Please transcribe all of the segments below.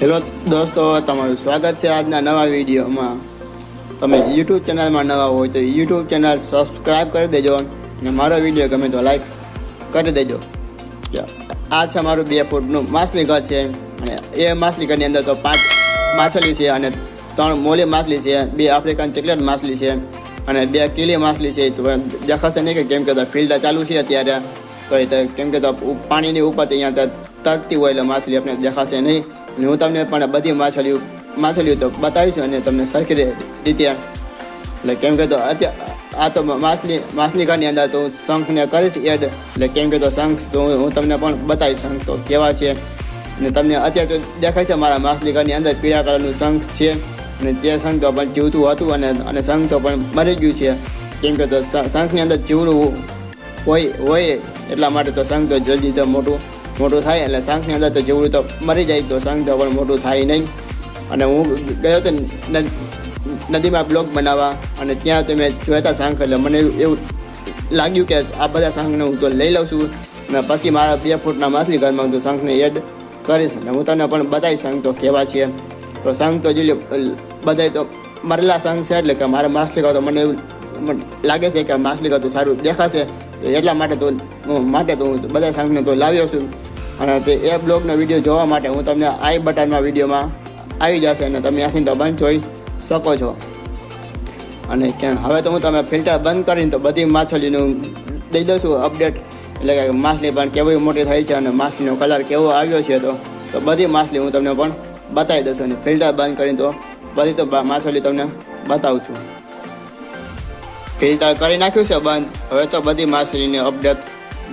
Hello દોસ્તો, તમારું સ્વાગત છે આજના નવા વિડીયોમાં. તમે યુટ્યુબ ચેનલમાં નવા હોય તો યુટ્યુબ ચેનલ સબસ્ક્રાઈબ કરી દેજો અને મારો વિડીયો ગમે તો લાઈક કરી દેજો. આ છે મારું 2 ફૂટનું માછલી ઘર છે અને એ માછલી ઘરની અંદર તો 5 માછલી છે અને 3 મોલી માછલી છે, 2 આફ્રિકન ચોકલેટ માછલી છે અને 2 કીલી માછલી છે. તો દેખાશે નહીં કે કેમ કે ફિલ્ટર ચાલુ છે અત્યારે, તો એ કેમ કે પાણીની ઉપર અહીંયા તરતી હોય એટલે માછલી આપણે દેખાશે નહીં. અને હું તમને પણ બધી માછલીઓ તો બતાવીશ અને તમને સરખી રીતે એટલે કેમ કે તો આ તો માછલી ઘરની અંદર તો હું શંખને કરીશ એડ, એટલે કેમ કે તો શંખ તો હું તમને પણ બતાવીશ શંખ તો કેવા છે. અને તમને અત્યારે તો દેખાય છે મારા માછલી ઘરની અંદર પીળા કલરનું શંખ છે અને તે શંખ તો પણ જીવતું હતું અને શંખ તો પણ મરી ગયું છે. કેમ કે તો શંખની અંદર જીવડું હોય એટલા માટે તો શંખ તો જલ્દી તો મોટું થાય, એટલે શંખની અંદર તો જીવડું તો મરી જાય તો શંખ તો પણ મોટું થાય નહીં. અને હું ગયો હતો નદીમાં બ્લોગ બનાવવા અને ત્યાં તો મેં જોયા હતા શંખ, એટલે મને એવું લાગ્યું કે આ બધા શંખને હું તો લઈ લઉં છું અને પછી મારા 2 ફૂટના માછલી ઘરમાં તો શંખને એડ કરીશ અને હું તમને પણ બતાવીશ શંખ તો કેવા છે. તો શંખ તો જોઈ બધા તો મરેલા શંખ છે, એટલે કે મારા માછલી ઘર તો મને એવું લાગે છે કે માછલી ઘર તો સારું દેખાશે, એટલા માટે તો હું બધા શંખને તો લાવ્યો છું. અને તે એ બ્લોગનો વિડીયો જોવા માટે હું તમને આઈ બટનમાં વિડીયોમાં આવી જશે અને તમે અહીંથી તો બંધ જોઈ શકો છો. અને હવે તો હું તમે ફિલ્ટર બંધ કરીને તો બધી માછલીનું દઈ દઉં છું અપડેટ, એટલે કે માછલી પણ કેવી મોટી થઈ છે અને માછલીનો કલર કેવો આવ્યો છે. તો બધી માછલી હું તમને પણ બતાવી દઉં છું અને ફિલ્ટર બંધ કરીને તો બધી તો માછલી તમને બતાવું છું. ફિલ્ટર કરી નાખ્યું છે બંધ, હવે તો બધી માછલીની અપડેટ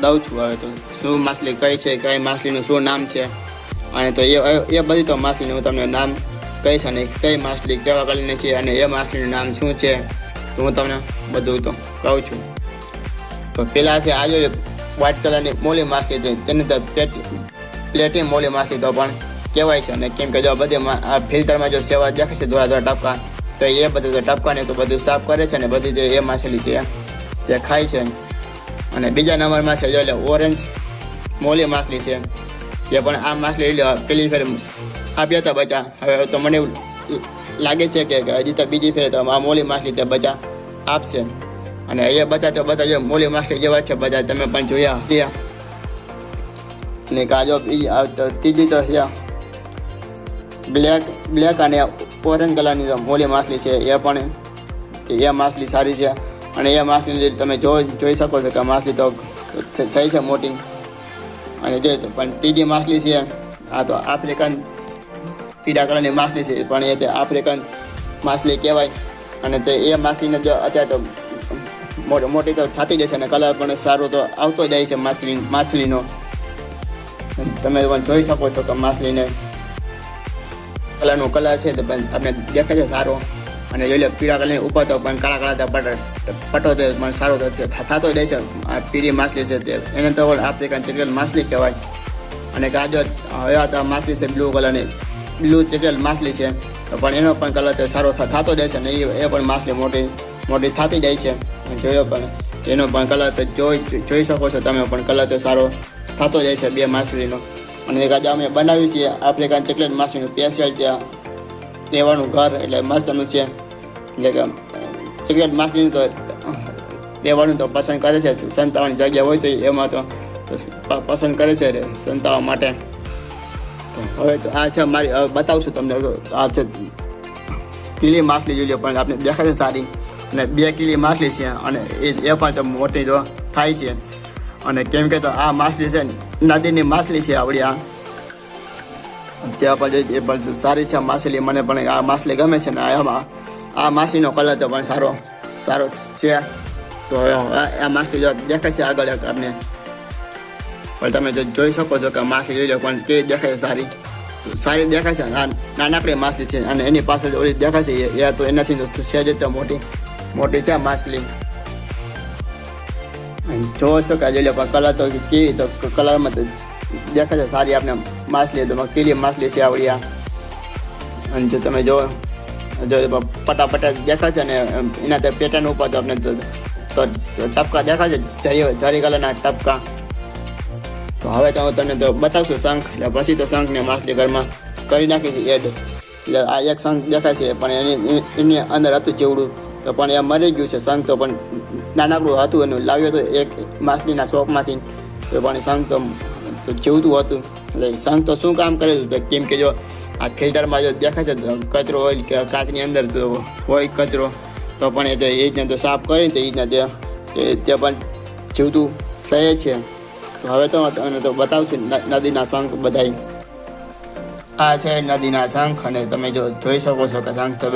દઉં છું. હવે તો શું માછલી કઈ છે, કઈ માછલીનું શું નામ છે, અને તો એ બધી તો માછલીનું હું તમને નામ કહીશ અને કઈ માછલી કેવા કલરની છે અને એ માછલીનું નામ શું છે તો હું તમને બધું તો કહું છું. તો પેલા છે આ જો વ્હાઇટ કલરની મોલી માછલી છે, તેને તો પ્લેટી મોલી માછલી તો પણ કહેવાય છે. અને કેમ કે જો બધી આ ફિલ્ટરમાં જો સેવા દેખાય છે ધોળા ટપકા, તો એ બધું તો ટપકાને તો બધું સાફ કરે છે અને બધી એ માછલી તે ખાય છે. અને બીજા નંબરમાં છે જો એટલે ઓરેન્જ મોલી માછલી છે, જે પણ આ માછલી પેલી ફેર આપ્યા હતા બચ્ચા. હવે તો મને એવું લાગે છે કે હજી તો બીજી ફેર તો આ મોલી માછલી તે બચ્ચા આપશે. અને એ બચ્ચા તો બધા જો મોલી માછલી જેવા છે બધા, તમે પણ જોયા છે. અને કાજો ત્રીજી તો છે બ્લેક અને ઓરેન્જ કલરની મોલી માછલી છે, એ પણ એ માછલી સારી છે. અને એ માછલીને તમે જોઈ શકો છો કે માછલી તો થઈ છે મોટી. અને જોઈ તો પણ ત્રીજી માછલી છે આ તો આફ્રિકન પીળા કલરની માછલી છે, પણ એ તે આફ્રિકન માછલી કહેવાય. અને તે એ માછલીને જો અત્યારે તો મોટી તો થતી જશે અને કલર પણ સારો તો આવતો જાય છે માછલીનો. તમે પણ જોઈ શકો છો કે માછલીને કલરનો કલર છે તો આપણે દેખાય છે સારો. અને જોઈ લો પીળા કલરની ઉપર તો પણ કાળા પટો પણ સારો થતો જાય છે. આ પીળી માછલી છે તે એને તો આફ્રિકન ચોકલેટ માછલી કહેવાય. અને કાજો હવે તો માછલી છે બ્લુ ચોકલેટ માછલી છે, તો પણ એનો પણ કલર તો સારો થતો જાય છે અને એ પણ માછલી મોટી થતી જાય છે. જોયો પણ એનો પણ કલર તો જોઈ શકો છો તમે, પણ કલર તો સારો થતો જાય છે 2 માછલીનો. અને કાજો અમે બનાવ્યું છે આફ્રિકન ચોકલેટ માછલીનું સ્પેશિયલ ત્યાં રહેવાનું ઘર, એટલે મસ્તનું છે. એટલે કે ચોકલેટ માછલીનું તો રહેવાનું તો પસંદ કરે છે, સંતાવાની જગ્યા હોય તો એમાં તો પસંદ કરે છે સંતાવા માટે. તો હવે તો આ છે મારી બતાવશું તમને. આ છે કીલી માછલી જોઈ લો, પણ આપણે દેખાય છે સારી. અને 2 કીલી માછલી છે અને એ પણ તો મોટી તો થાય છે. અને કેમ કે તો આ માછલી છે નદીની માછલી છે આવડી. ત્યાં પણ એ પણ સારી છે માછલી, મને પણ આ માછલી ગમે છે ને આ માછલીનો કલર તો પણ સારો છે. તો આ માછલી જો દેખાય છે આગળ આપણે, પણ તમે જો જોઈ શકો છો કે માછલી જોઈ લો પણ કેવી દેખાય છે સારી દેખાય છે. નાનકડી માછલી છે અને એની પાછળ ઓલી દેખાય છે એ તો એનાથી તો સહેજ તો મોટી છે માછલી. જોવો છો કે જોઈ લો પણ કલર તો કેવી તો કલરમાં તો દેખાય છે સારી આપણે માછલી. તો કીલી માછલી છે આવડી. અને જો તમે જો પટા દેખાય છે અને એના તે પેટર્ન ઉપર તો આપણે તો ટપકા દેખાય છે જરી કલરના ટપકા. તો હવે તો હું તમને તો બતાવશું શંખ, એટલે પછી તો શંખને માછલી ઘરમાં કરી નાખી છે એડ. એટલે આ એક શંખ દેખાય છે પણ એની અંદર હતું ચેવડું, તો પણ એ મરી ગયું છે શંખ. તો પણ નાનકડું હતું, એનું લાવ્યો હતો એક માછલીના શોપમાંથી, તો પણ શંખ તો જીવતું હતું. એટલે શંખ તો શું કામ કરે છે, કેમ કે જો આ ફિલ્ટરમાં જો દેખાય છે કચરો હોય કે કાચની અંદર હોય કચરો, તો પણ એ રીતના તો સાફ કરીને તો એ રીતના તે પણ જીવતું થાય છે. તો હવે તો અને તો બતાવશું નદીના શંખ બધાય. આ છે નદીના શંખ, અને તમે જો જોઈ શકો છો કે શંખ તો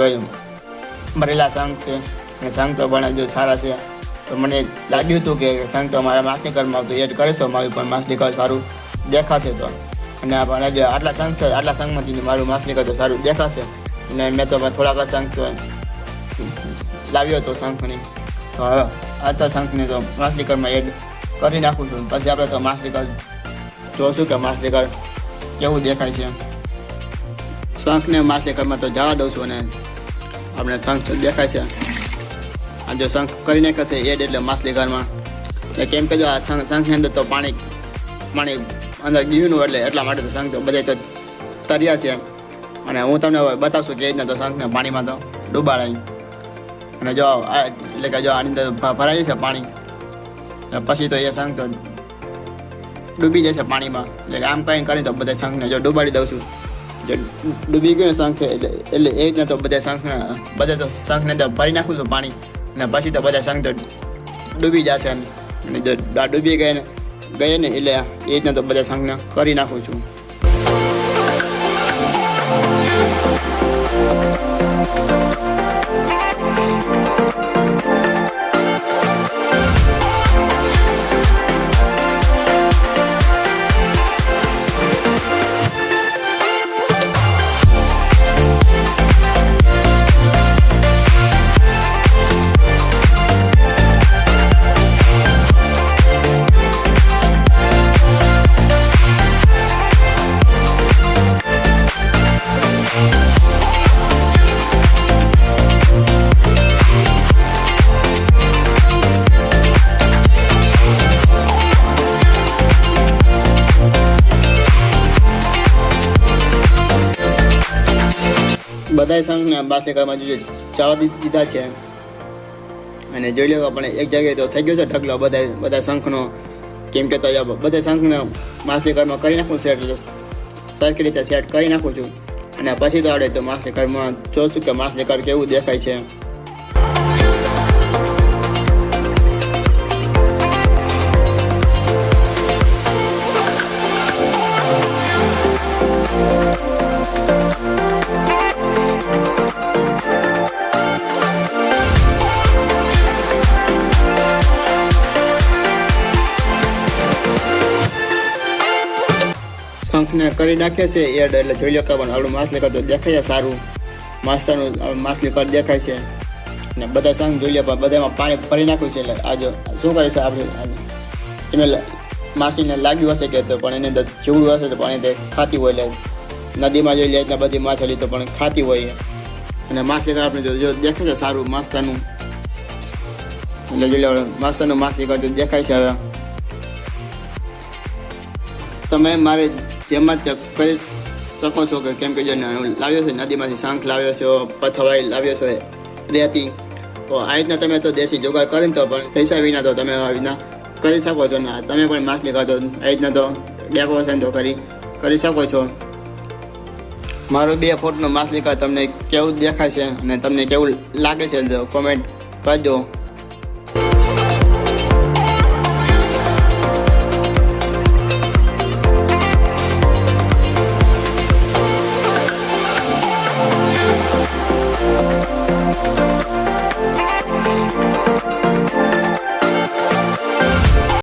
મરેલા શંખ છે, અને શંખ તો પણ જો સારા છે. તો મને લાગ્યું હતું કે શંખ તો મારા માછલી ઘરમાં તો એડ કરીશું મારું પણ માછલી ઘર સારું દેખાશે. તો અને આપણે જે આટલા શંખ છે, આટલા શંખમાંથી મારું માછલી ઘર તો સારું દેખાશે. અને મેં તો થોડાક શંખ તો લાવ્યો હતો શંખની. તો હવે આ તો શંખને તો માછલી ઘરમાં એડ કરી નાખું છું. પછી આપણે તો માછલી ઘર જોશું કે માછલી ઘર કેવું દેખાય છે. શંખને માછલી ઘરમાં તો જવા દઉં છું, અને આપણે શંખ દેખાય છે. આ જો શંખ કરી નાખે છે એડ એટલે માછલી ઘરમાં, એટલે કેમ કે જો આ શંખની અંદર તો પાણી અંદર ગયું એટલે એટલા માટે તો શંખ તો બધા તો તર્યા છે. અને હું તમને હવે બતાવશું કે એ રીતના તો શંખને પાણીમાં તો ડૂબાડાય. અને જો એટલે કે જો આની અંદર ભરાય છે પાણી, પછી તો એ શંખ તો ડૂબી જશે પાણીમાં. એટલે આમ કંઈ કરી તો બધા શંખને જો ડૂબાડી દઉં છું. જો ડૂબી ગયું શંખ એટલે એ રીતના તો બધા તો શંખને અંદર ભરી નાખું છું પાણી, અને પછી તો બધા શંખ તો ડૂબી જશે. અને જો ડૂબી ગઈ ને એટલે એ રીતના તો બધા શંખને કરી નાખું છું. બધા શંખને માછલી ઘરમાં જવા દીધા છે. અને જોઈ લો પણ એક જગ્યાએ તો થઈ ગયો છે ઢગલો બધા શંખનો, કેમ કે તો બધા શંખને માછલી ઘરમાં કરી નાખું છે. એટલે સરખી રીતે સેટ કરી નાખું છું, અને પછી તો આવડે તો માછલી ઘરમાં જોશું કે માછલી ઘર કેવું દેખાય છે. શંખને કરી નાખે છે એડ, એટલે જોઈ લો કે પણ આપણું માછલી ઘર તો દેખાય છે સારું, માછલી ઘર દેખાય છે. અને બધા શંખ જોઈ લો પણ બધામાં પાણી ભરી નાખ્યું છે. એટલે આજે શું કરે છે આપણે એને માછલીને લાગ્યું હશે કે તો પણ એની અંદર જીવડું હશે તો પણ એને ખાતી હોય. એટલે નદીમાં જોઈ લે એટલે બધી માછલી તો પણ ખાતી હોય. અને માછલી ઘર આપણે જો દેખાય છે સારું માસ્તાનું, એટલે જોઈ લો માસ્તાનું માછલી ઘર તો દેખાય છે. હવે તમે મારે જેમ જ કરી શકો છો કે કેમ કે જો લાવ્યો છે નદીમાંથી શંખ લાવ્યો છો, પથવાઈ લાવ્યો છો રેતી, તો આ રીતના તમે તો દેશી જોગાડ કરીને તો પણ પૈસા વિના તો તમે આવી રીતના કરી શકો છો. ને તમે પણ માછલી ખાતો આ રીતના તો ડેકોરેશન તો કરી શકો છો. મારો 2 ફૂટનો માછલી ઘર તમને કેવું દેખાય છે અને તમને કેવું લાગે છે કોમેન્ટ કરજો.